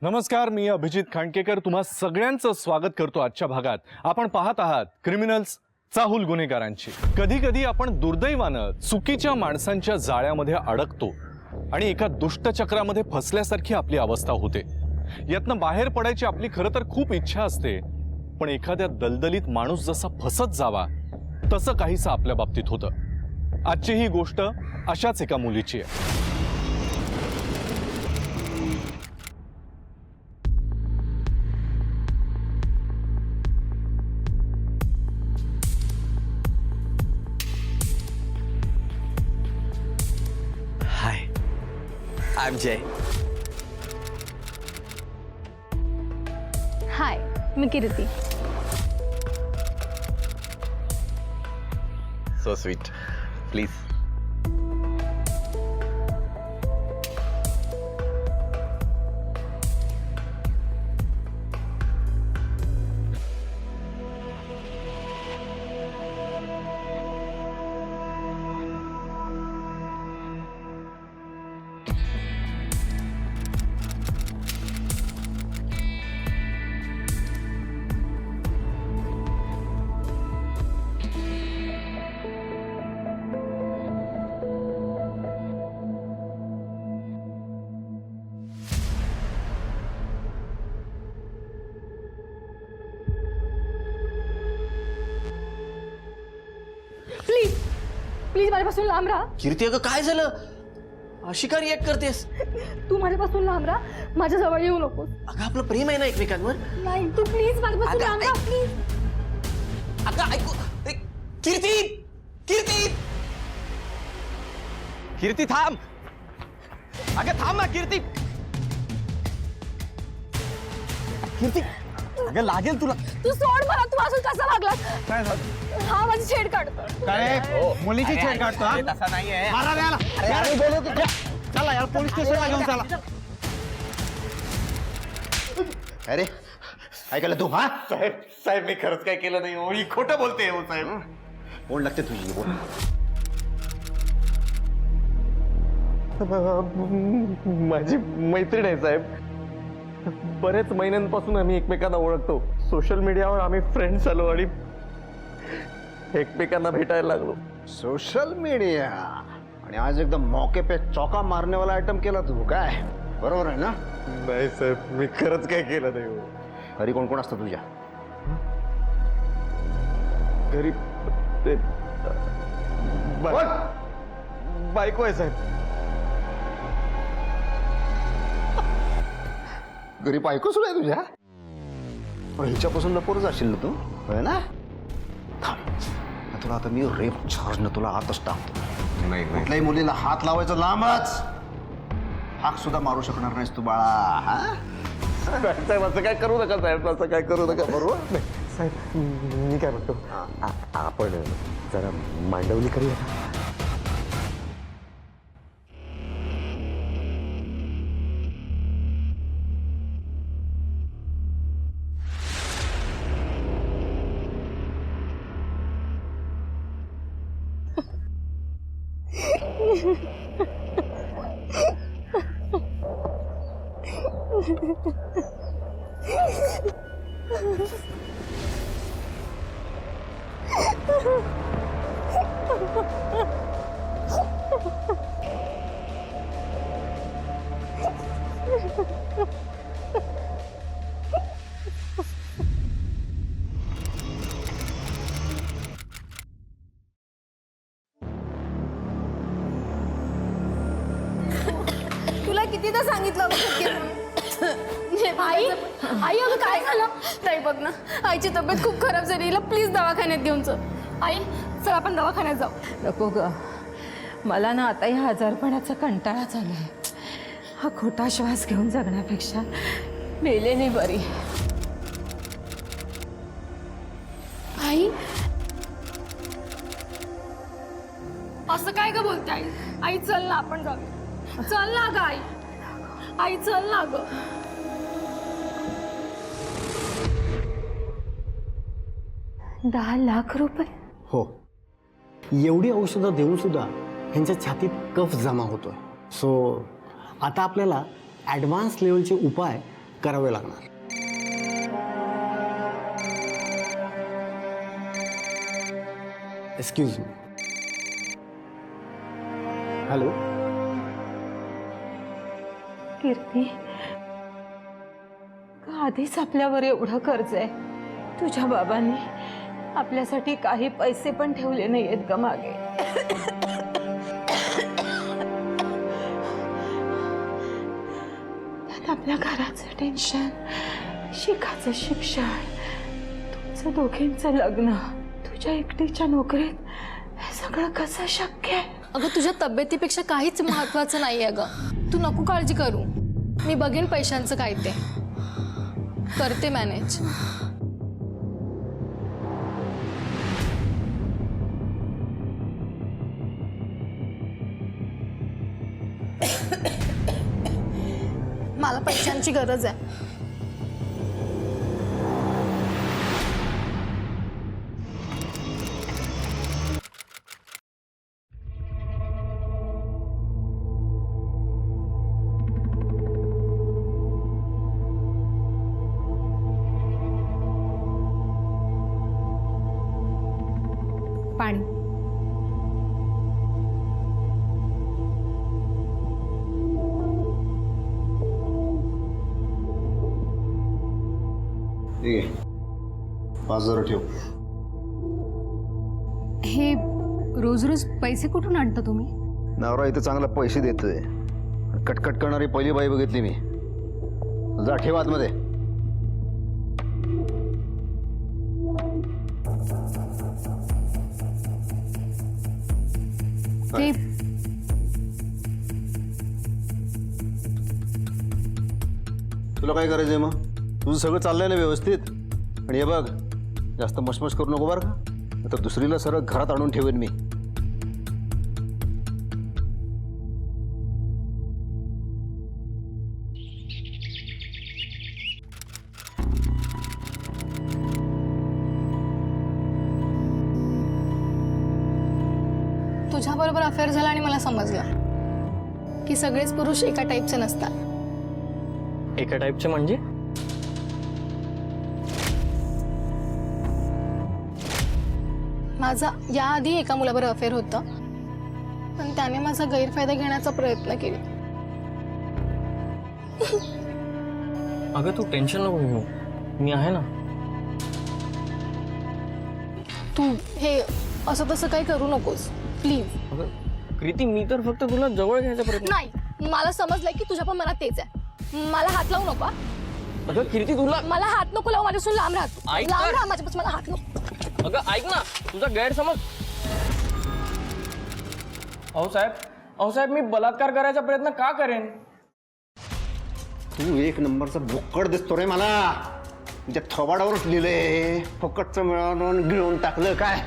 नमस्कार, मी अभिजित खांडकेकर तुम्हा सगळ्यांचं स्वागत करतो आजच्या भागात। आपण पाहत आहात क्रिमिनल्स, चाहूल गुन्हेगारांची। कधी कधी आपण दुर्दैवानं चुकीच्या माणसांच्या जाळ्यामध्ये अडकतो आणि एका दुष्टचक्रामध्ये फसल्यासारखी आपली अवस्था होते। यातनं बाहेर पडायची आपली खरं तर खूप इच्छा असते, पण एखाद्या दलदलीत माणूस जसा फसत जावा तसं काहीसं आपल्या बाबतीत होतं। आजची ही गोष्ट अशाच एका मुलीची आहे। Hi, I'm Jay. High, me Kirti. So sweet. Please. Please please माझ्यापासून लांब राहा। कीर्ती, अगं काय झालं? अशी का रिॲक्ट करतेस? तू माझ्यापासून लांब राहा, माझ्या जवळ येऊ नकोस। अगं आपलं प्रेम आहे ना एकमेकांवर। नाही, तू प्लीज माझ्यापासून अगं, लांब राहा, ऐक. प्लीज। अगं ऐकू कीर्ती, कीर्ती, कीर्ती थांब। अगं थांब ना कीर्ती। कीर्ती, अगं लागेल तुला। तू सोड मला, तू अजून कसा वागलास? काय झालं? हा माझी छेड काढतो। काय मुलीची छेड काढतो हा? तसा नाहीये। मारा याला. यार, बोलवतो त्या. चला यार, पोलीस स्टेशनला घेऊन चला. अरे ऐकायला तू हा साहेब साहेब मी खरंच काय केलं नाही हो, ही खोटं बोलते हो साहेब। बोल लागते तुझी बोल. माझी मैत्रीण आहे साहेब। बरेच महिन्यांपासून आम्ही एकमेकांना ओळखतो। सोशल मीडियावर आम्ही फ्रेंड्स झालो आणि एकमेकांना भेटायला लागलो। सोशल मीडिया आणि आज एकदम मौके पे चौका मारने वाला आयटम केला तू काय? बरोबर आहे ना? नाही साहेब, मी खरंच काय केलं नाही हो। घरी कोण कोण असतं तुझ्या? घरी ते बायको आहे साहेब। घरी बायको सुद्धा आहे तुझ्या? पण हिच्यापासून लपून जाशील ना तू, होय ना? थांब, ना तुला आता मी रेप चार्जनं तुला आतच टाकतो। नाही कुठल्याही मुलीला हात लावायचं लांबच, हाक सुद्धा मारू शकणार नाहीस तू बाळा। हा साहेब असं काय करू नका साहेब, असं काय करू नका। बरोबर नाही साहेब, मी काय म्हणतो, आपण जरा मांडवली करूया का? तुला कितीदा सांगितलं आई आई अगं काय झालं? नाही बघ ना, आईची तब्येत खूप खराब झाली, हिला प्लीज दवाखान्यात घेऊन चल। आई चल आपण दवाखान्यात जाऊ। नको ग, मला ना आता ह्या आजारपणाचा कंटाळा झालाय। हा खोटा श्वास घेऊन जगण्यापेक्षा मेलेली बरी। आई असं काय ग बोलते आई? आई चल ना आपण जाऊ। चल ना ग आई, आई चल ना ग। 10 लाख रुपये? हो, एवढी औषधं देऊन सुद्धा ह्यांच्या छातीत कफ जमा होतोय। सो आता आपल्याला ॲडव्हान्स लेवलचे उपाय करावे लागणार. Excuse me. हॅलो. कीर्ती, आधीच आपल्यावर एवढं कर्ज आहे. तुझ्या बाबांनी आपल्यासाठी काही पैसे पण ठेवले नाही आहेत का मागे? त्यात आपल्या घराचं टेन्शन, शिकाचं शिक्षण, तुमचं दोघींचं लग्न, तुझ्या एकटीच्या नोकरीत, हे सगळं कसं शक्य आहे? अगं तुझ्या तब्येतीपेक्षा काहीच महत्वाचं नाही आहे अगं. तू नको काळजी करू. मी बघेन पैशांचं काय ते करते मॅनेज. मला पैशांची गरज आहे. पाणी. ठीक आहे, 5,000 ठेव. हे रोज रोज पैसे कुठून आणता तुम्ही? नवरा इथं चांगला पैसे देतोय. कटकट करणारी पहिली बाई बघितली मी. जा ठेव आतमध्ये. ते तुला काय करायचंय मग? तुझं सगळं चाललंय ना व्यवस्थित? आणि हे बघ, जास्त मशमश करू नको बरं का, तर दुसरीला सरळ घरात आणून ठेवेन मी. तुझ्याबरोबर अफेअर झाला आणि मला समजलं की सगळेच पुरुष एका टाईपचे नसतात. एका टाईपचे म्हणजे? माझा याआधी एका मुलाबरोबर अफेअर होतं, पण त्याने माझा गैरफायदा घेण्याचा प्रयत्न केला. अगं तू टेन्शन नको घेऊ, मी आहे ना. तू हे असं तसं काही करू नकोस प्लीज. अगं कृती, मी तर फक्त तुला जवळ घ्यायचा प्रयत्न. नाही, मला समजलंय की तुझ्या पण मनात तेच आहे. मला हात लावू नको. अगं कीर्ती, तुला मला हात नको लावू. माझ्यापासून लांब राहतो. ऐक लांब तर. राहा माझ्यापासून. मला हात नको. अगं ऐक ना, तुझा गैरसमज. अहो साहेब, मी बलात्कार करायचा प्रयत्न का करेन? तू एक नंबरचा भोकड दिसतो रे मला. तुझ्या थोबाडावरच लिहिलंय, फुकटचं मिळवून गिळून टाकलं काय?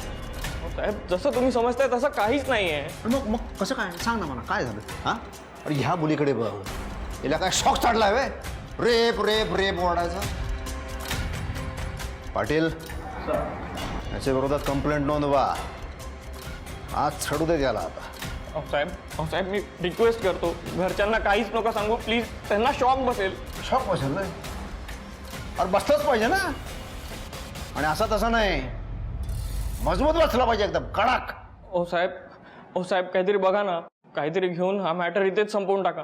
साहेब, जसं तुम्ही समजताय तसं काहीच नाहीये. मग कसं काय? सांग ना मला, काय झालं? हा, अरे ह्या मुलीकडे बघ, हिला काय शॉक चढलाय वे? रेप रेप रेप ओरडायचा. पाटील, याच्या विरोधात कंप्लेंट नोंदवा. आज छडू दे त्याला आता. अहो साहेब, मी रिक्वेस्ट करतो, घरच्यांना काहीच नका सांगू प्लीज. त्यांना शॉक बसेल. शॉक बसेल ना? अरे बसलंच पाहिजे ना. आणि असा तसा नाही, मजबूत बसला पाहिजे, एकदम कडक. ओ साहेब काहीतरी बघा ना, काहीतरी घेऊन हा मॅटर इथेच संपवून टाका.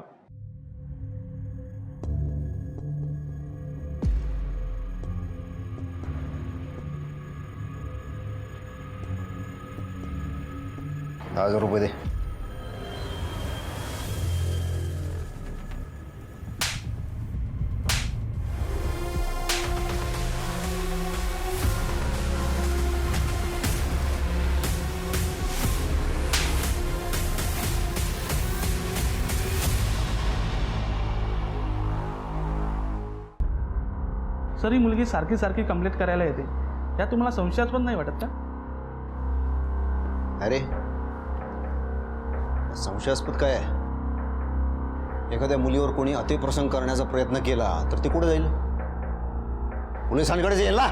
₹10,000 दे. सर, ही मुलगी सारखी सारखी कंप्लेंट करायला येते, या तुम्हाला संशयास्पद नाही वाटत का? अरे संशयास्पद काय आहे? एखाद्या मुलीवर कोणी अतिप्रसंग करण्याचा प्रयत्न केला तर ती कुठे जाईल? पोलिसांकडे जाईल ना.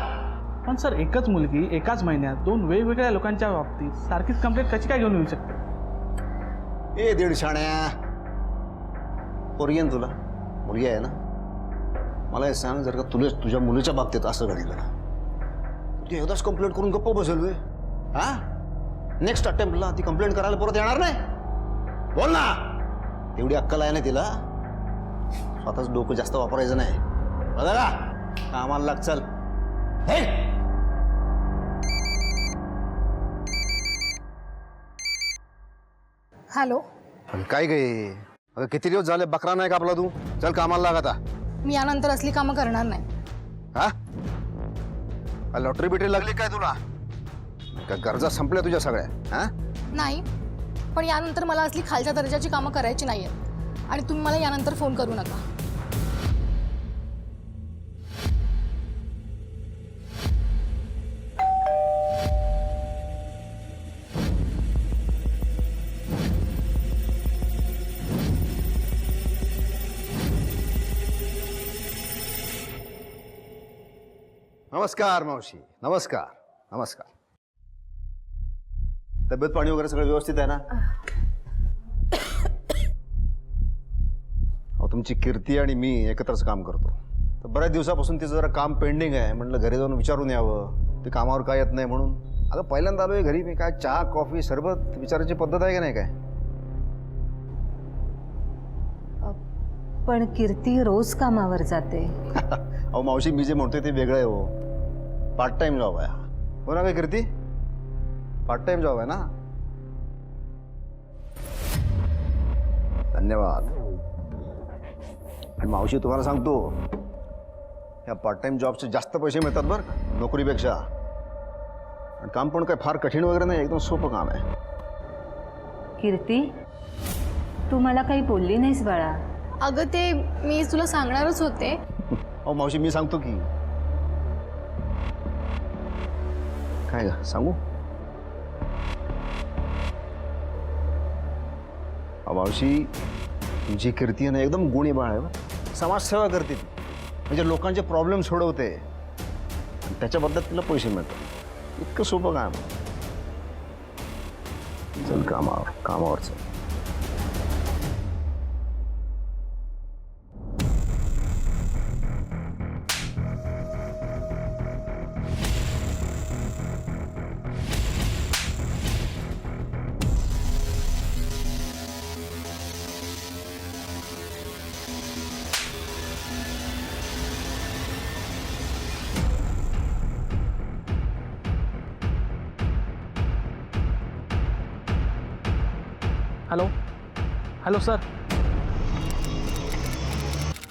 पण सर, एकच मुलगी एकाच महिन्यात 2 वेगवेगळ्या लोकांच्या बाबतीत सारखीच कंप्लेंट कशी काय घेऊन येऊ शकते? ए दीड शाण्या, पोरगी आहे ना तुला? मुलगी आहे ना? मला हे सांग, जर का तुझ्या मुलीच्या बाबतीत असं घडलं ती एकदाच कंप्लेंट करून गप्प बसेल वे? हा, नेक्स्ट अटेम्प्टला ती कंप्लेंट करायला परत येणार नाही? बोल ना, तेवढी अक्कल आहे ना तिला? स्वतःच डोकं जास्त वापरायचं नाही. बघा कामाला लाग, चल. हे हॅलो. पण काय गे, अगं किती दिवस झाले बकरा नाही कापला तू? चल कामाला लाग आता. मी यानंतर असली कामं करणार नाही. हा, लॉटरी बिटरी लागली काय तुला? का गरजा संपल्या तुझ्या सगळ्या? हा, नाही, पण यानंतर मला असली खालच्या दर्जाची कामं करायची नाही आहेत आणि तुम्ही मला यानंतर फोन करू नका. नमस्कार मावशी. नमस्कार नमस्कार. तब्येत पाणी वगैरे सगळं व्यवस्थित आहे ना? अहो, तुमची कीर्ती आणि मी एकत्रच काम करतो. तर बऱ्याच दिवसापासून तिचं जरा काम पेंडिंग आहे. म्हटलं घरी जाऊन विचारून यावं, ते कामावर काय येत नाही म्हणून. अगं पहिल्यांदा आलोय घरी मी. काय चहा कॉफी सरबत विचारायची पद्धत आहे का नाही काय? पण कीर्ती रोज कामावर जाते. अहो मावशी, मी जे म्हणतोय ते वेगळं आहे हो. पार्ट टाइम जॉब आहे. हो ना काय कीर्ती? पार्ट टाइम जॉब आहे ना? धन्यवाद. आणि मावशी तुम्हाला सांगतो, या पार्ट टाइम जॉबचे जास्त पैसे मिळतात बरं का, नोकरीपेक्षा. आणि काम पण काय फार कठीण वगैरे नाही, एकदम सोपं काम आहे. कीर्ती, तू मला काही बोलली नाहीस बाळा. अगं ते मी तुला सांगणारच होते. अहो मावशी, मी सांगतो की. काय ग सांगू? मावशी, तुमची कीर्ती आहे ना एकदम गुणी बाळ आहे. समाजसेवा करते ती, म्हणजे लोकांचे प्रॉब्लेम सोडवते आणि त्याच्याबद्दल तिला पैसे मिळतात. इतकं सोपं काम. चल कामावर चल. हॅलो. Hello sir.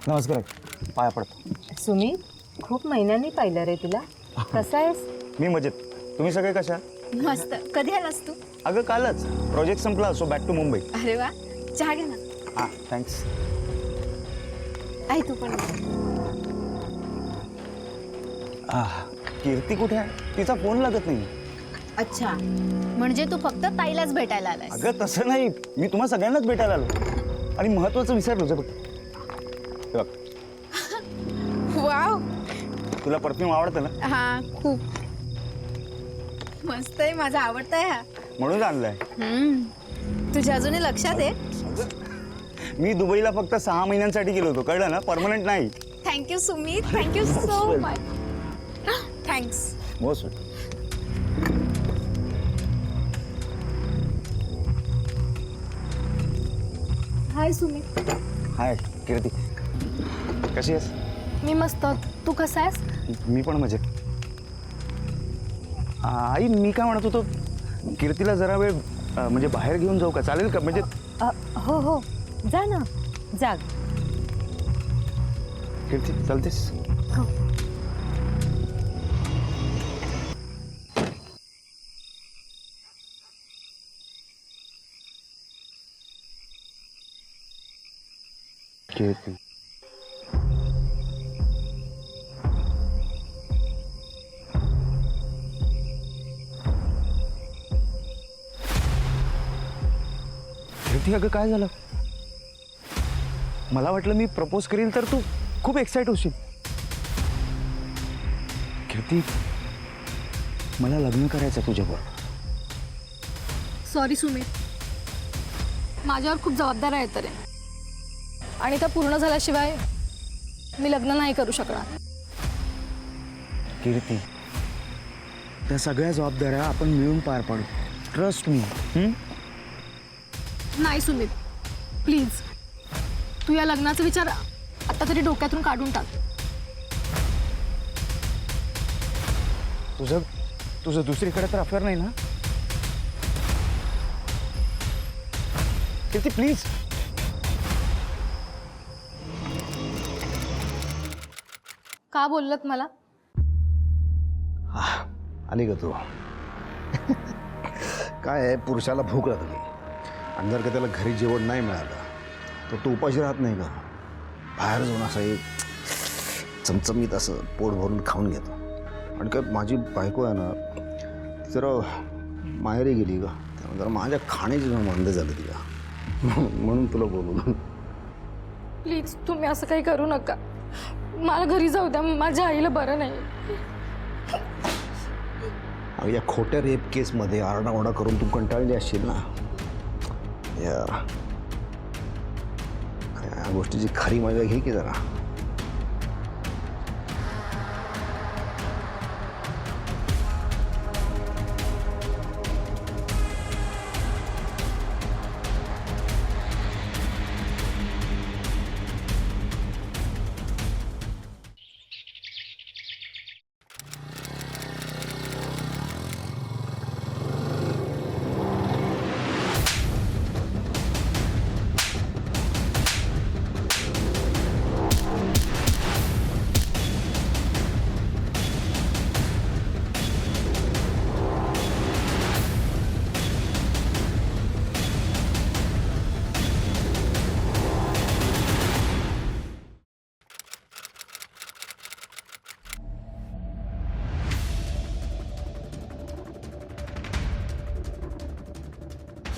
नमस्कार, पाया पडतो. सुमित, खूप महिन्यांनी पाहिलं रे तुला. कसा आहेस? मी मजेत. तुम्ही सगळे कशा? मस्त. कधी आलास तू? अगं कालच प्रोजेक्ट संपला, सो बॅक टू मुंबई. अरे वा, चहा घे ना. हां थँक्स. आहे तू पण. कीर्ती कुठे आहे? तिचा फोन लागत नाही. अच्छा, म्हणजे तू फक्त ताईलाच भेटायला आलास? अगं तसं नाही, मी तुम्हा सगळ्यांनाच भेटायला आलो. आणि महत्वाचं विसरलो बघ. हे बघ, वाव, तुला परफ्यूम आवडतं ना? हा खूप मस्त आहे. माझा आवडता आहे हा. म्हणून आणलाय. तुझ्या अजूनही लक्षात आहे? मी दुबईला फक्त 6 महिन्यांसाठी गेलो होतो, कळलं ना? परमनंट नाही. Thank you Sumit, thank you so. Thanks. Most. Hi Sumit. Hi Kirti, कशी आहेस? मी मस्त. तू कसा आहेस? मी पण मजेत. आई, मी काय म्हणत होतो, कीर्तीला जरा वेळ म्हणजे बाहेर घेऊन जाऊ का? चालेल का? म्हणजे हो हो, जा ना, जा. कीर्ती चालतेस? हो. कीर्ती, कीर्ती, अगं काय झालं? मला वाटलं मी प्रपोज करील तर तू खूप एक्साइट होशील. कीर्ती, मला लग्न करायचं तुझ्याबरोबर. सॉरी सुमित, माझ्यावर खूप जबाबदाऱ्या आहेत रे, आणि त्या पूर्ण झाल्याशिवाय मी लग्न नाही करू शकणार. कीर्ती, त्या सगळ्या जबाबदाऱ्या आपण मिळून पार पाडू. Trust me. नाही सुमित, प्लीज तू या लग्नाचा विचार आता तरी डोक्यातून काढून टाक. तुझं दुसरीकडे तर अफेअर नाही ना? कीर्ती प्लीज. का बोललात मला? आली का तू? काय आहे, पुरुषाला भूक लागली आणि जर का त्याला घरी जेवण नाही मिळालं तर तो उपाशी राहत नाही का? बाहेर जाऊन असं एक चमचमीत असं पोट भरून खाऊन घेतो. आणि काय माझी बायको आहे ना, ती जरा माहेरी गेली का, त्यामुळे जरा माझ्या खाण्याची बंद झालं तिला. म्हणून तुला बोलवलं. प्लीज तुम्ही असं काही करू नका. मला घरी जाऊ द्या, माझ्या आईला बरं नाही. अगं या खोट्या रेप केसमध्ये आरडाओरडा करून तू कंटाळली असशील ना यार. या गोष्टीची खरी मजा घे की जरा.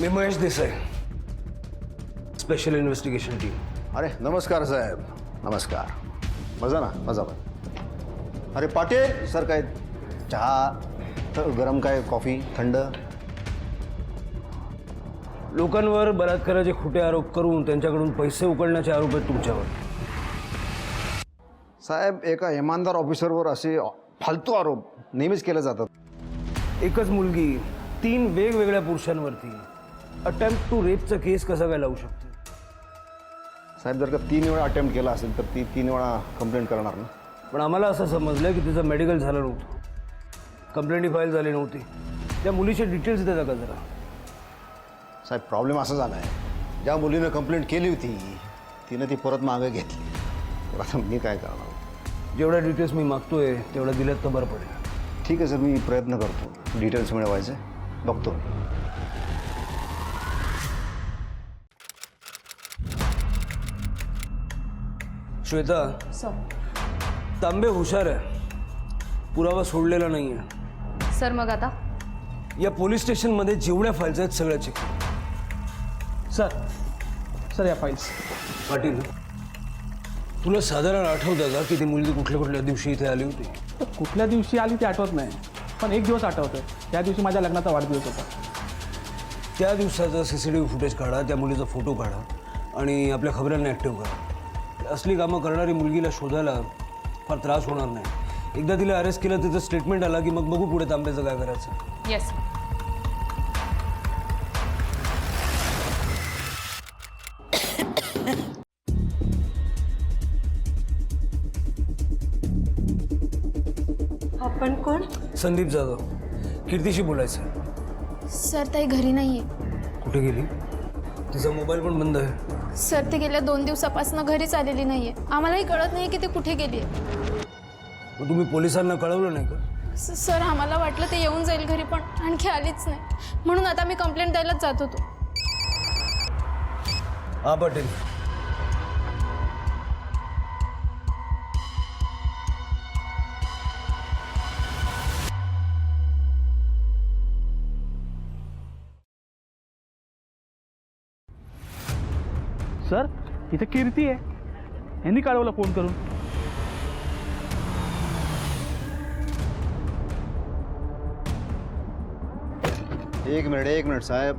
मी Mahesh Desai, special investigation team. अरे नमस्कार साहेब, नमस्कार. मजा ना, मजा. अरे पाटील सर, काय चहा गरम, काय कॉफी थंड? लोकांवर बलात्काराचे खोटे आरोप करून त्यांच्याकडून पैसे उकळण्याचे आरोप आहेत तुमच्यावर. साहेब, एका इमानदार ऑफिसरवर असे फालतू आरोप नेहमीच केले जातात. एकच मुलगी 3 वेगवेगळ्या पुरुषांवरती अटेम्प्ट टू रेपचा केस कसा काय लावू शकते? साहेब, जर का 3 वेळा अटेम्प्ट केला असेल तर ती 3 वेळा कंप्लेंट करणार ना. पण आम्हाला असं समजलं की तिचं मेडिकल झालं नव्हतं, कंप्लेंटही फाईल झाली नव्हती. त्या मुलीचे डिटेल्स देता का जरा? साहेब, प्रॉब्लेम असा झाला आहे, ज्या मुलीनं कंप्लेंट केली होती तिनं ती परत मागे घेतली. तर आता मी काय करणार? जेवढ्या डिटेल्स मी मागतोय तेवढ्या दिल्यात तर बरं पडेल. ठीक आहे सर, मी प्रयत्न करतो डिटेल्स मिळवायचे, बघतो. श्वेता, तांबे हुशार आहे, पुरावा सोडलेला नाही आहे. सर मग आता या पोलीस स्टेशनमध्ये जेवढ्या फाईल्स आहेत सगळ्या चेक. सर या फाईल्स. पाटील, तुला साधारण आठवतं का की ती मुलगी कुठल्या दिवशी इथे आली होती? कुठल्या दिवशी आली ते आठवत नाही, पण एक दिवस आठवतोय. त्या दिवशी माझ्या लग्नाचा वाढदिवस होता. त्या दिवसाचं CCTV फुटेज काढा, त्या मुलीचा फोटो काढा आणि आपल्या खबरांना ॲक्टिव्ह करा. असली कामं करणारी मुलगीला शोधायला फार त्रास होणार नाही. एकदा तिला अरेस्ट केलं, तिचं स्टेटमेंट आला की मग बघू पुढे तांब्याचं काय करायचं. येस. आपण कोण? संदीप जाधव, कीर्तीशी बोलायचं. सर ताई घरी नाहीये. कुठे गेली? तिचा मोबाईल पण बंद आहे. सर ती गेल्या 2 दिवसापासून घरीच आलेली नाहीये. आम्हालाही कळत नाही की ते कुठे गेली आहे. मग तुम्ही पोलिसांना कळवलं नाही का? सर आम्हाला वाटलं ते येऊन जाईल घरी, पण आणखी आलीच नाही. म्हणून आता मी कंप्लेंट द्यायलाच जात होतो. हा पाटील, सर इथे कीर्ती आहे, यांनी कळवलं फोन करून. एक मिनिट साहेब,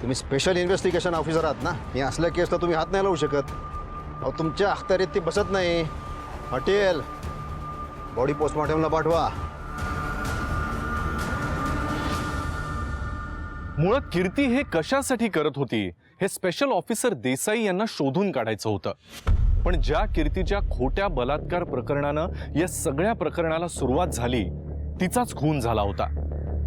तुम्ही स्पेशल इन्व्हेस्टिगेशन ऑफिसर आहात ना. हे असल्या केसला तुम्ही हात नाही लावू शकत. अहो तुमच्या अखत्यारीत ती बसत नाही. हटेल. बॉडी पोस्टमॉर्टमला पाठवा. मुळात कीर्ती हे कशासाठी करत होती हे स्पेशल ऑफिसर देसाई यांना शोधून काढायचं होतं. पण ज्या कीर्तीच्या खोट्या बलात्कार प्रकरणानं या सगळ्या प्रकरणाला सुरुवात झाली तिचाच खून झाला होता.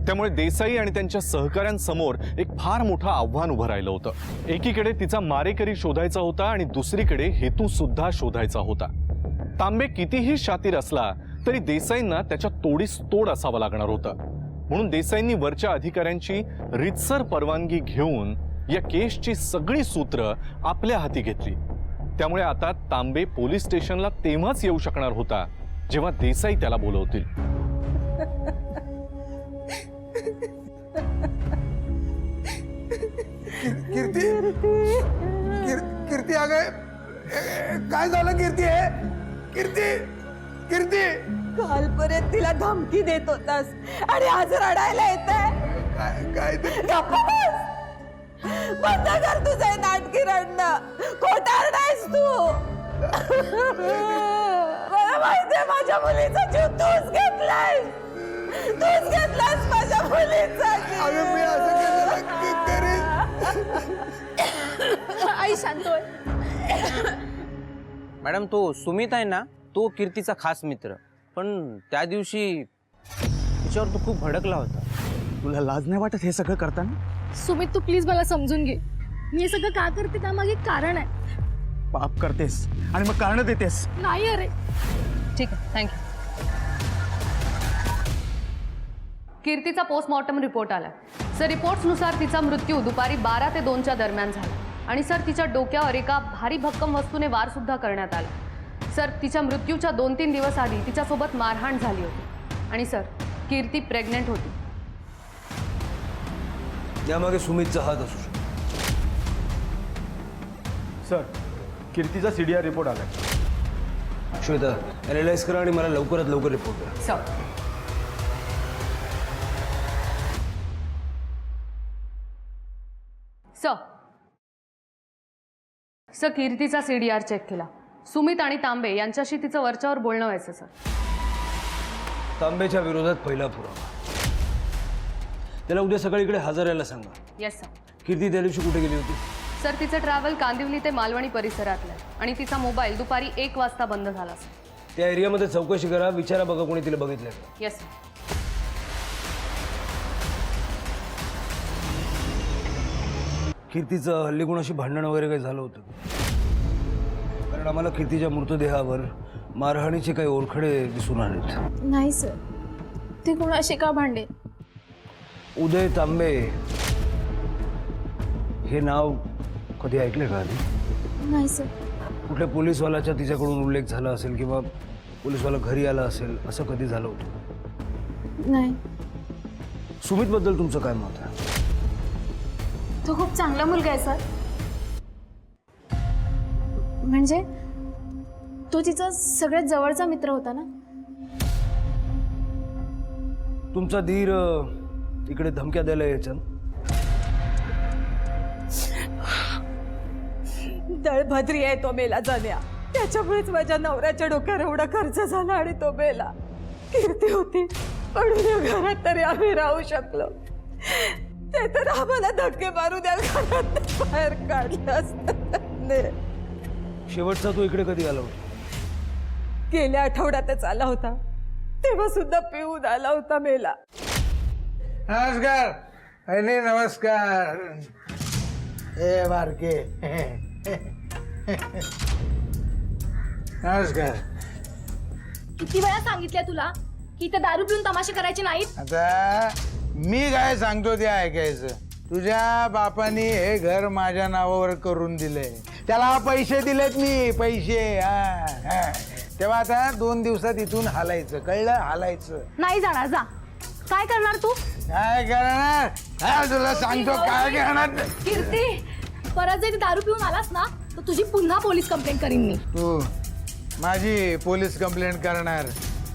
त्यामुळे देसाई आणि त्यांच्या सहकाऱ्यांसमोर एक फार मोठं आव्हान उभं राहिलं होतं. एकीकडे तिचा मारेकरी शोधायचा होता आणि दुसरीकडे हेतू सुद्धा शोधायचा होता. तांबे कितीही शातीर असला तरी देसाईंना त्याच्या तोडीस तोड असावं लागणार होतं. म्हणून देसाईंनी वरच्या अधिकाऱ्यांची रीतसर परवानगी घेऊन या केसची सगळी सूत्र आपल्या हाती घेतली. त्यामुळे आता तांबे पोलीस स्टेशनला तेव्हाच येऊ शकणार होता जेव्हा देसाई त्याला बोलवतील. कीर्ती अगं काय झालं? कीर्ती आहे कीर्ती. कीर्ती कालपर्यंत तिला धमकी देत होतास आणि आज रडायला येत आहे. काय ते बंद कर तुझे नाटकी रडणं. खोटार नाहीस तू. मला माहितीये माझ्या मुलीचा जीव तूच घेतलाय. तूच घेतलास माझ्या मुलीचा जीव. अगं मी असं करेन. आई शांत होय. मॅडम तो सुमित आहे ना तो कीर्तीचा खास मित्र. पण त्या दिवशी तिच्यावर तो खूप भडकला होता. तुला लाज नाही वाटत हे सगळं करताना? सुमित तू प्लीज मला समजून घे. मी हे सगळं का करते त्यामागे एक कारण आहे. पाप करतेस आणि मग कारण देतेस. नाही अरे. ठीक आहे थँक्यू. कीर्तीचा पोस्टमॉर्टम रिपोर्ट आला. सर रिपोर्ट्सनुसार तिचा मृत्यू दुपारी 12 ते 2च्या दरम्यान झाला. आणि सर तिच्या डोक्यावर एका भारी भक्कम वस्तूने वार सुद्धा करण्यात आला. सर तिच्या मृत्यूच्या 2-3 दिवस आधी तिच्यासोबत मारहाण झाली होती. आणि सर कीर्ती प्रेग्नेंट होती. यामागे सुमितचा हात असू शकतो. सर कीर्तीचा CDR रिपोर्ट आला. श्वेता अॅनालाइज करा आणि मला लवकरात लवकर रिपोर्ट द्या. सर सर कीर्तीचा CDR चेक केला. सुमित आणि तांबे यांच्याशी तिचं वरच्यावर बोलणं व्हायचं सर. तांबेच्या विरोधात पहिला पुरावा. त्याला उद्या सकाळी इकडे हजर यायला सांगा. Yes sir. कीर्ती त्या दिवशी कुठे गेली होती? सर तिचं ट्रॅव्हल कांदिवली ते मालवणी परिसरातलं आहे आणि तिचा मोबाईल दुपारी 1 वाजता बंद झाला सर. त्या एरियामध्ये चौकशी करा. विचारा बघा कोणी तिला बघितलं का. Yes sir. कीर्तीचं हल्ली कोणाशी भांडण वगैरे काही झालं होतं? कारण आम्हाला कीर्तीच्या मृतदेहावर मारहाणीचे काही ओरखडे दिसून आलेत. नाही सर. ते कोणाशी का भांडे? उदय तांबे हे नाव कधी ऐकले का आधी? नाही सर. कुठल्या पोलीसवाल्याचा तिच्याकडून उल्लेख झाला असेल किंवा पोलीसवाला घरी आला असेल असं कधी झालं होतं? नाही. सुमितबद्दल तुमचं काय मत आहे? तो खूप चांगला मुलगा आहे सर. म्हणजे तो तिचा सगळ्यात जवळचा मित्र होता ना. तुमचा धीर इकडे धमक्या द्यायला यायचा. दळभद्री आहे तो मेला जाण्या. त्याच्यामुळेच माझ्या नवऱ्याच्या डोक्यावर एवढा खर्च झाला आणि तो मेला. कीर्ती होती म्हणून या घरात तरी आम्ही राहू शकलो. ते तर आम्हाला धक्के मारू द्या घरात बाहेर काढलं असतं. शेवटचा तो इकडे कधी आला होता? गेल्या आठवड्यातच आला होता. तेव्हा सुद्धा पिऊन आला होता मेला. नमस्कार. अरे नमस्कार. ए बारके. नमस्कार. किती वेळा सांगितलं तुला की इथे दारू पिऊन तमाशे करायचे नाहीत? आता मी काय सांगतो ते ऐकायचं. तुझ्या बापाने हे घर माझ्या नावावर करून दिलंय. त्याला पैसे दिलेत मी. पैसे. तेव्हा आता 2 दिवसात इथून हालायचं. कळलं? हालायचं नाही जाणार. जा. काय करणार तू? काय करणार? तुला सांगतो काय करणार. कीर्ती परत जर दारू पिऊन आलास ना तर तुझी पुन्हा पोलीस कंप्लेंट करीन मी. तू माझी पोलीस कंप्लेंट करणार.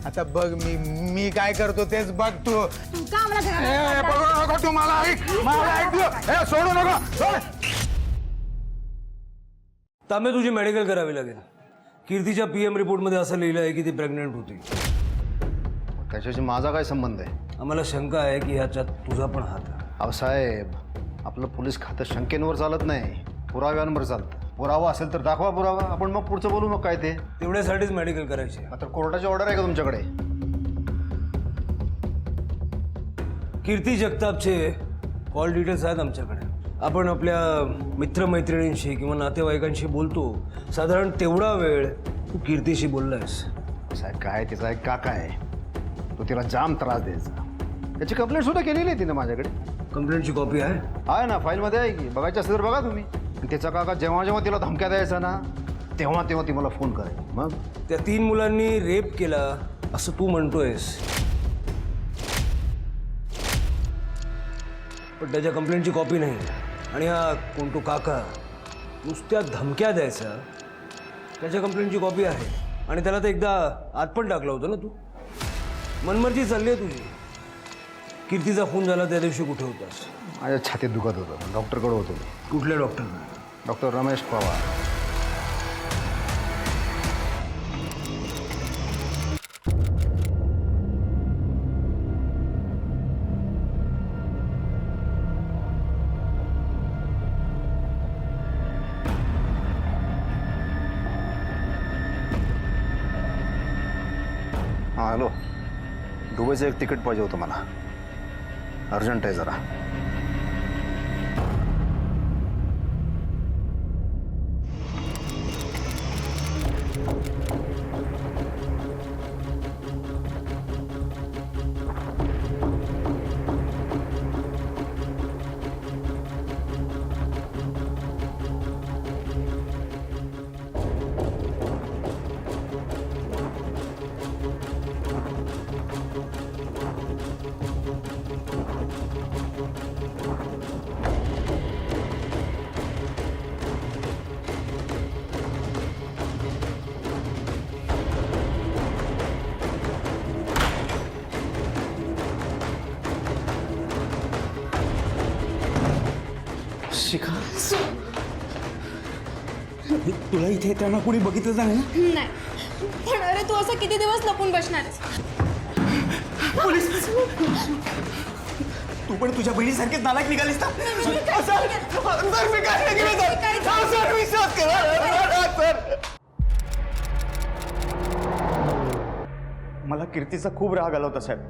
आता बघ मी काय करतो तेच बघ तू. तू का आम्हाला घरात बघू नको तू. मला ऐक. मला ऐकलं. सोडू नको. तांबे तुझी मेडिकल करावी लागेल. कीर्तीच्या PM रिपोर्टमध्ये असं लिहिलं आहे की ती प्रेग्नेंट होती. त्याच्याशी माझा काय संबंध आहे? आम्हाला शंका आहे की ह्याच्यात तुझा पण हात आहे. अहो साहेब, आपलं पोलीस खातं शंकेंवर चालत नाही, पुराव्यांवर चालतं. पुरावा असेल तर दाखवा पुरावा, आपण मग पुढचं बोलू. मग काय ते तेवढ्यासाठीच मेडिकल करायची. मात्र कोर्टाची ऑर्डर आहे का तुमच्याकडे? कीर्ती जगतापचे कॉल डिटेल्स आहेत आमच्याकडे. आपण आपल्या मित्रमैत्रिणींशी किंवा नातेवाईकांशी बोलतो, साधारण तेवढा वेळ तू कीर्तीशी बोललायस. साहेब काय, तिचा एक काका आहे, तो तिला जाम त्रास द्यायचा. त्याची कंप्लेंट सुद्धा केलेली आहे तिने माझ्याकडे. कंप्लेंटची कॉपी आहे ना, फाईलमध्ये आहे की, बघायचं असेल तर बघा तुम्ही. त्याचा काका जेव्हा जेव्हा तिला धमक्या द्यायचा ना, तेव्हा तेव्हा ती मला फोन करायची. मग त्या 3 मुलांनी रेप केला असं तू म्हणतोयस, पण त्याच्या कंप्लेंटची कॉपी नाही. आणि हा कोण तो काका नुसत्या धमक्या द्यायचा, त्याच्या कंप्लेंटची कॉपी आहे. आणि त्याला तर एकदा आत पण टाकलं होतं ना तू. मनमर्जी चालली आहे तुझी. कीर्तीचा खून झाला त्या दिवशी कुठे होतास? माझ्या छातीत दुखत होतं, डॉक्टरकडे होतो. कुठल्या डॉक्टरना? डॉक्टर रमेश पवार. हां हॅलो, दुबईचं एक तिकीट पाहिजे होतं मला, अर्जंट आहे जरा. शिखा, तुला इथे येताना कोणी बघितलं नाही ना? नाही, पण अरे तू असं किती दिवस लपून बसणार आहेस? पोलीस, तू पण तुझ्या बहिणीसारखेच नालायक निघालीस ना? मला कीर्तीचा खूप राग आला होता साहेब,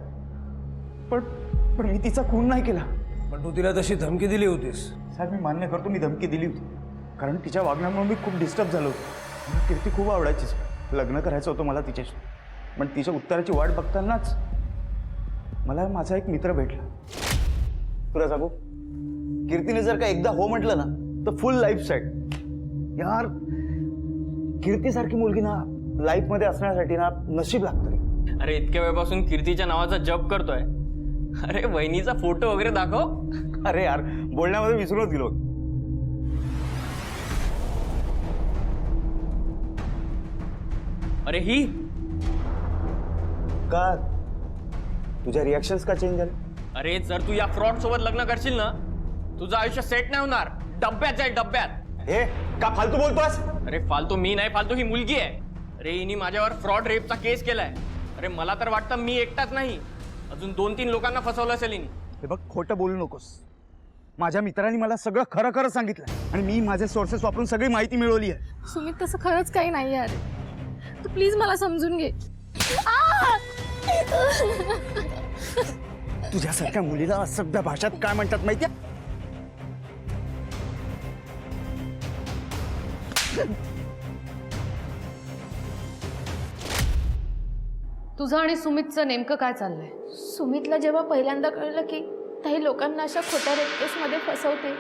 पण मी तिचा खून नाही केला. पण तू तिला तशी धमकी दिली होतीस. साहेब मी मान्य करतो, मी धमकी दिली होती, कारण तिच्या वागण्यामुळे मी खूप डिस्टर्ब झालो होतो. मला कीर्ती खूप आवडायचीच, लग्न करायचं होतं मला तिच्याशी. पण तिच्या उत्तराची वाट बघतानाच मला माझा एक मित्र भेटला. तुला सांगू, कीर्तीने जर का एकदा हो म्हटलं ना तर फुल लाईफ सेट. यार, कीर्तीसारखी मुलगी ना लाईफमध्ये असण्यासाठी ना नशीब लागतं. अरे इतक्या वेळपासून कीर्तीच्या नावाचा जप करतोय. अरे वहिनीचा फोटो वगैरे दाखव. अरे यार, बोलण्यामध्ये विसरूनच गेलो. अरे ही का तुझ्या रिॲक्शन्स का चेंज झाले? अरे जर तू या फ्रॉड सोबत लग्न करशील ना, तुझं आयुष्य सेट नाही होणार. डब्यात जाईल, डब्यात. हे का फालतू बोलतोस? अरे फालतू मी नाही, फालतू ही मुलगी आहे. अरे हिने माझ्यावर फ्रॉड रेपचा केस केलाय. अरे मला तर वाटतं मी एकटाच नाही, अजून 2-3 लोकांना फसवलं असेल हिने. हे बघ, खोटं बोलू नकोस. माझ्या मित्रांनी मला सगळं खरं खरं सांगितलं आणि मी माझे सोर्सेस वापरून सगळी माहिती मिळवली आहे. सुमित, तसं खरंच काही नाही यार. तू प्लीज मला समजून घे. तुझ्यासारख्या मुलीला असभ्य भाषात काय म्हणतात माहितीये? तुझं आणि सुमितचं नेमकं काय चाललंय? सुमितला जेव्हा पहिल्यांदा कळलं की ताई लोकांना अशा खोट्या रेप केसमध्ये फसवते,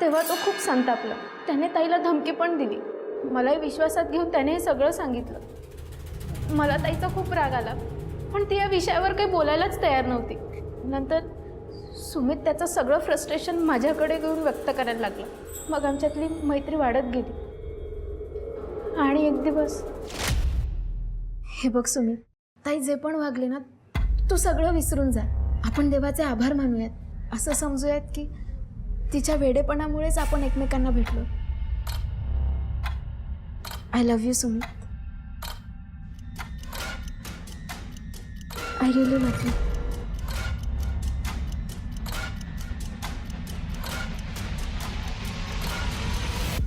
तेव्हा तो खूप संतापला. त्याने ताईला धमकी पण दिली. मलाही विश्वासात घेऊन त्याने हे सगळं सांगितलं. मला ताईचा खूप राग आला, पण ती या विषयावर काही बोलायलाच तयार नव्हती. नंतर सुमित त्याचं सगळं फ्रस्ट्रेशन माझ्याकडे घेऊन व्यक्त करायला लागला. मग आमच्यातली मैत्री वाढत गेली. आणि एक दिवस, हे बघ सुमित, ताई जे पण वागले ना, तू सगळं विसरून जा. आपण देवाचे आभार मानूयात. असं समजूयात की तिच्या वेडेपणामुळेच आपण एकमेकांना भेटलो. I love you Sumit. I really love you.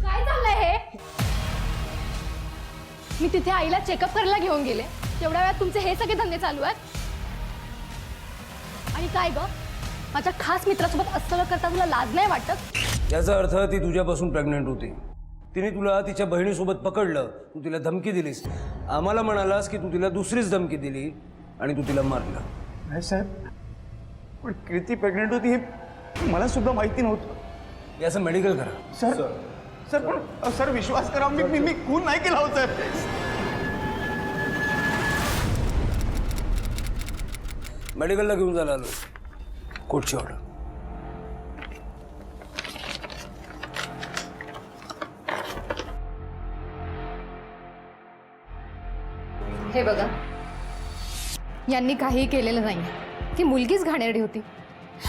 काय चाललंय हे? मी तिथे आईला चेकअप करायला घेऊन गेले, तेवढ्या वेळात तुमचे हे सगळे धंदे चालू आहेत. आणि काय ग, माझ्या खास मित्रासोबत असं करता तुला लाज नाही वाटत? याचा अर्थ ती तुझ्यापासून प्रेग्नंट होती. तिने तुला तिच्या बहिणीसोबत पकडलं, तू तिला धमकी दिलीस, आम्हाला म्हणालास की तू तिला दुसरीच धमकी दिली आणि तू तिला मारलं. नाही साहेब, पण कीर्ती प्रेग्नेंट होती हे मला सुद्धा माहिती नव्हतं. याचं मेडिकल करा. सर सर पण सर विश्वास करा, मी खून नाही केला होता साहेब. मेडिकलला घेऊन जायला आलो. कोर्टची ऑर्डर. हे बघा, यांनी काही केलेलं नाही. ती मुलगीच घाणेरडी होती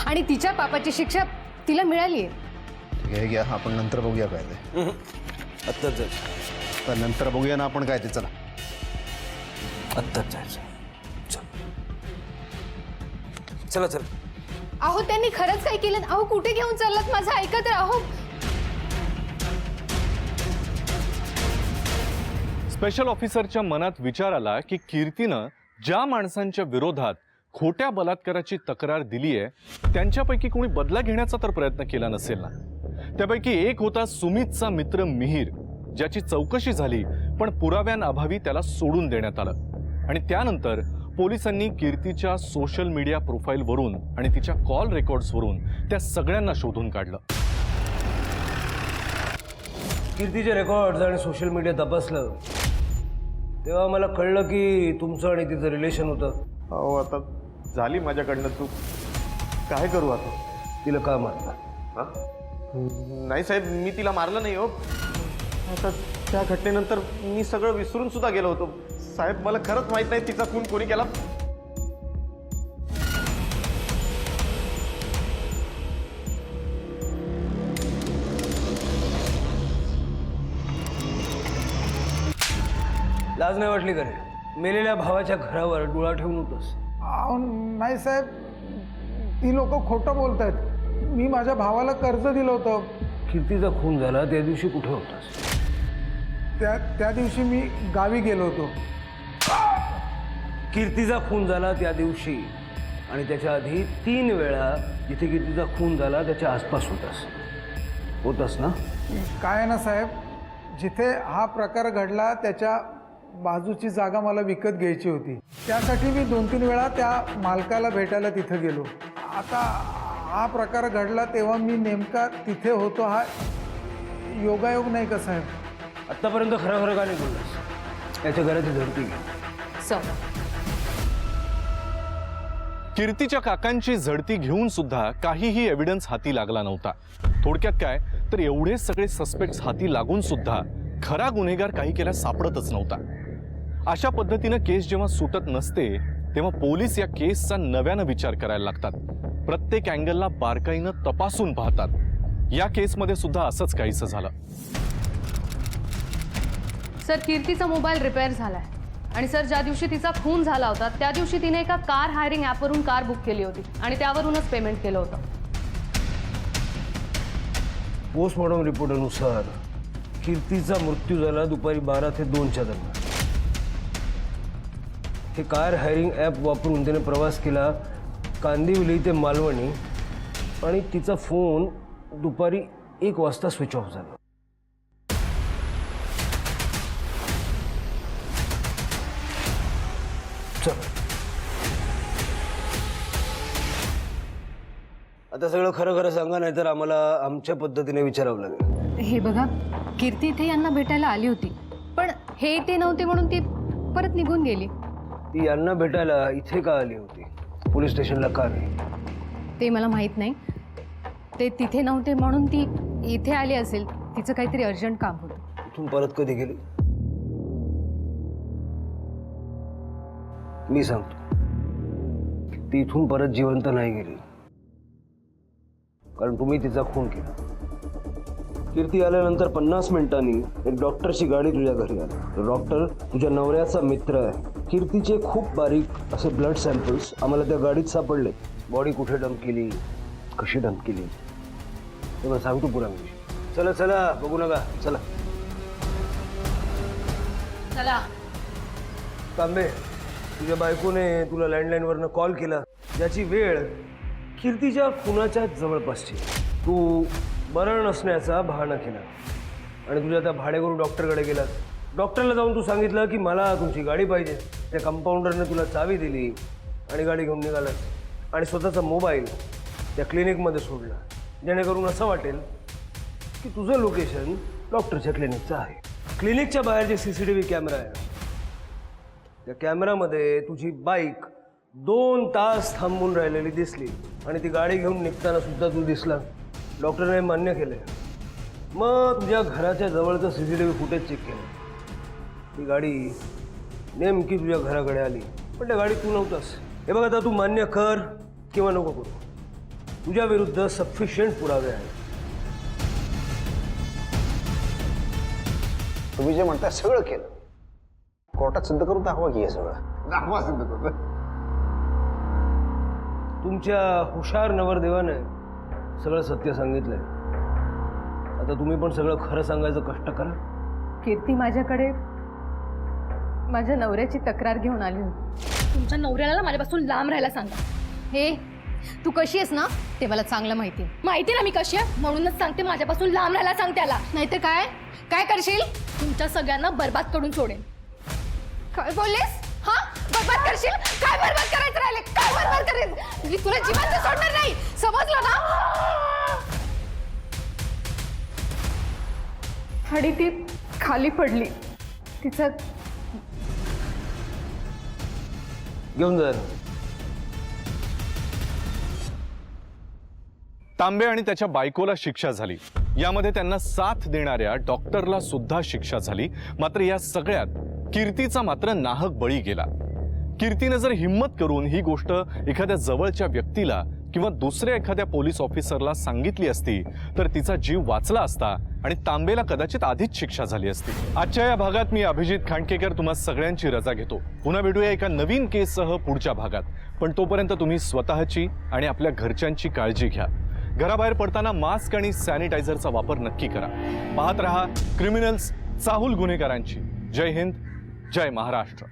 आणि तिच्या पापाची शिक्षा तिला मिळाली आहे. हे घ्या, आपण नंतर बघूया काय ते. आत्ताच जायचं. तर नंतर बघूया ना आपण काय ते. चला आत्ताच जायचं. चला चला. अहो, त्यांनी खरंच काय केलं? अहो, कुठे घेऊन चाललात? माझं ऐकत राहो. स्पेशल ऑफिसरच्या मनात विचार आला की कीर्तीनं ज्या माणसांच्या विरोधात खोट्या बलात्काराची तक्रार दिली आहे त्यांच्यापैकी कोणी बदला घेण्याचा तर प्रयत्न केला नसेल ना. त्यापैकी एक होता सुमितचा मित्र मिहीर, ज्याची चौकशी झाली पण पुराव्यांअभावी त्याला सोडून देण्यात आलं. आणि त्यानंतर पोलिसांनी कीर्तीच्या सोशल मीडिया प्रोफाईलवरून आणि तिच्या कॉल रेकॉर्ड्सवरून त्या सगळ्यांना शोधून काढलं. कीर्तीचे रेकॉर्ड्स आणि सोशल मीडिया तपासलं तेव्हा मला कळलं की तुमचं आणि तिचं रिलेशन होतं. हो, आता झाली माझ्याकडनं चूक. काय करू आता? तिला का मारलं? हा? नाही साहेब, मी तिला मारलं नाही हो. आता त्या घटनेनंतर मी सगळं विसरून सुद्धा गेलो होतो. साहेब, मला खरंच माहित नाही तिचा खून कोणी केला. लाज नाही वाटली का रे? मेलेल्या भावाच्या घरावर डोळा ठेवून होतोस. अहो नाही साहेब, ती लोक खोटं बोलतायत. मी माझ्या भावाला कर्ज दिलं होतं. कीर्तीचा खून झाला त्या दिवशी कुठे होतास? त्या दिवशी मी गावी गेलो होतो. कीर्तीचा खून झाला त्या दिवशी आणि त्याच्या आधी 3 वेळा जिथे कीर्तीचा खून झाला त्याच्या आसपास होतास ना? काय आहे ना साहेब, जिथे हा प्रकार घडला त्याच्या बाजूची जागा मला विकत घ्यायची होती. त्यासाठी मी 2-3 वेळा त्या मालकाला भेटायला तिथं गेलो. आता हा प्रकार घडला तेव्हा मी नेमका तिथे होतो. हा योगायोग नाही का साहेब? आत्तापर्यंत खरं का नाही बोललास? याच्या घराची झडती घे. कीर्तीच्या काकांची झडती घेऊन सुद्धा काहीही एव्हिडन्स हाती लागला नव्हता. थोडक्यात काय तर एवढे सगळे सस्पेक्ट्स हाती लागून सुद्धा खरा गुन्हेगार काही केला सापडतच नव्हता. अशा पद्धतीनं केस जेव्हा सुटत नसते तेव्हा पोलीस या केसचा नव्यानं विचार करायला लागतात. प्रत्येक अँगलला बारकाईनं तपासून पाहतात. या केसमध्ये सुद्धा असंच काहीसं झालं. सर, कीर्तीचा मोबाईल रिपेअर झालाय आणि सर ज्या दिवशी तिचा खून झाला होता त्या दिवशी तिने एका कार हायरिंग ॲपवरून कार बुक केली होती आणि त्यावरूनच पेमेंट केलं होतं. पोस्टमॉर्टम रिपोर्टनुसार कीर्तीचा मृत्यू झाला दुपारी 12 ते 2च्या दरम्यान. हे कार हायरिंग ॲप वापरून त्याने प्रवास केला कांदिवली ते मालवणी आणि तिचा फोन दुपारी 1 वाजता स्विच ऑफ झाला. आता सगळं खरं सांगा, नाही तर आम्हाला आमच्या पद्धतीने विचारावं लागेल. हे बघा, कीर्ती इथे यांना भेटायला आली होती, पण हे इथे नव्हते म्हणून ती परत निघून गेली. ती यांना भेटायला इथे का आली होती? पोलीस स्टेशनला का नाही? ते मला माहीत नाही. ते तिथे नव्हते म्हणून ती इथे आली असेल. तिचं काहीतरी अर्जंट काम होतं. इथून परत कधी गेली? मी सांगतो, ती इथून परत जिवंत नाही गेली, कारण तुम्ही तिचा खून केला. कीर्ती आल्यानंतर 50 मिनिटांनी एक डॉक्टरची गाडी तुझ्या घरी आली. डॉक्टर तुझ्या नवऱ्याचा मित्र आहे. कीर्तीचे खूप बारीक असे ब्लड सॅम्पल्स आम्हाला त्या गाडीत सापडले. बॉडी कुठे डंप केली, कशी डंप केली ते मला सांगतो पुरा. चला चला बघू नका, चला. चला. तांबे, तुझ्या बायकोने तुला लँडलाईनवरनं कॉल केला, ज्याची वेळ कीर्तीच्या खुनाच्या जवळपासची. तू बरं नसण्याचा बहाणा केला आणि तुझ्या त्या भाडेकरू डॉक्टरकडे गेलास. डॉक्टरला जाऊन तू सांगितलं की मला तुमची गाडी पाहिजे. त्या कंपाऊंडरने तुला चावी दिली आणि गाडी घेऊन निघालास आणि स्वतःचा मोबाईल त्या क्लिनिकमध्ये सोडला, जेणेकरून असं वाटेल की तुझं लोकेशन डॉक्टरच्या क्लिनिकचं आहे. क्लिनिकच्या बाहेर जे CCTV कॅमेरा आहे त्या कॅमेरामध्ये तुझी बाईक 2 तास थांबून राहिलेली दिसली आणि ती गाडी घेऊन निघताना सुद्धा तू दिसला. डॉक्टरने मान्य केलं. मग तुझ्या घराच्या जवळचं CCTV फुटेज चेक केलं. ती गाडी नेमकी तुझ्या घराकडे आली, पण त्या गाडीत तू नव्हतास. हे बघ, आता तू मान्य कर किंवा नको करू, तुझ्या विरुद्ध सफिशियंट पुरावे आहेत. तुम्ही जे म्हणताय सगळं केलं, कोर्टात सिद्ध करून दाखवा की हे सगळं. दाखवा सिद्ध करून. तुमच्या हुशार नवरदेवाने सगळं सत्य सांगितलंय. आता तुम्ही पण सगळं खरं सांगायचं कष्ट करा. कीर्ती माझ्याकडे माझ्या नवऱ्याची तक्रार घेऊन आली होती. तुमच्या नवऱ्याला माझ्यापासून लांब राहायला सांगा. हे तू कशी आहेस ना ते मला चांगलं माहिती. माहिती ना मी कशी आहे, म्हणूनच सांगते माझ्यापासून लांब राहायला सांग त्याला. नाहीतर काय काय करशील? तुमच्या सगळ्यांना बर्बाद करून सोडेन. काय बोललेस? हा, बरबाद करशील? काय बरबाद करायचं राहिले? काय बरबाद करेल? मी तुला जिवंत सोडणार नाही, समजलं ना? आणि ती खाली पडली. तिचं घेऊन जा. तांबे आणि त्याच्या बायकोला शिक्षा झाली. यामध्ये त्यांना साथ देणाऱ्या डॉक्टरला सुद्धा शिक्षा झाली. मात्र या सगळ्यात कीर्तीचा मात्र नाहक बळी गेला. कीर्तीने जर हिम्मत करून ही गोष्ट एखाद्या जवळच्या व्यक्तीला किंवा दुसऱ्या एखाद्या पोलीस ऑफिसरला सांगितली असती तर तिचा जीव वाचला असता आणि तांबेला कदाचित आधीच शिक्षा झाली असती. आजच्या या भागात मी अभिजित खांडकेकर तुम्हा सगळ्यांची रजा घेतो. पुन्हा भेटूया एका नवीन केससह पुढच्या भागात. पण तोपर्यंत तुम्ही स्वतःची आणि आपल्या घरच्यांची काळजी घ्या. घराबाहेर पडताना मास्क आणि सॅनिटायझरचा वापर नक्की करा. पाहत रहा क्रिमिनल्स, चाहूल गुन्हेगारांची. जय हिंद, जय महाराष्ट्र.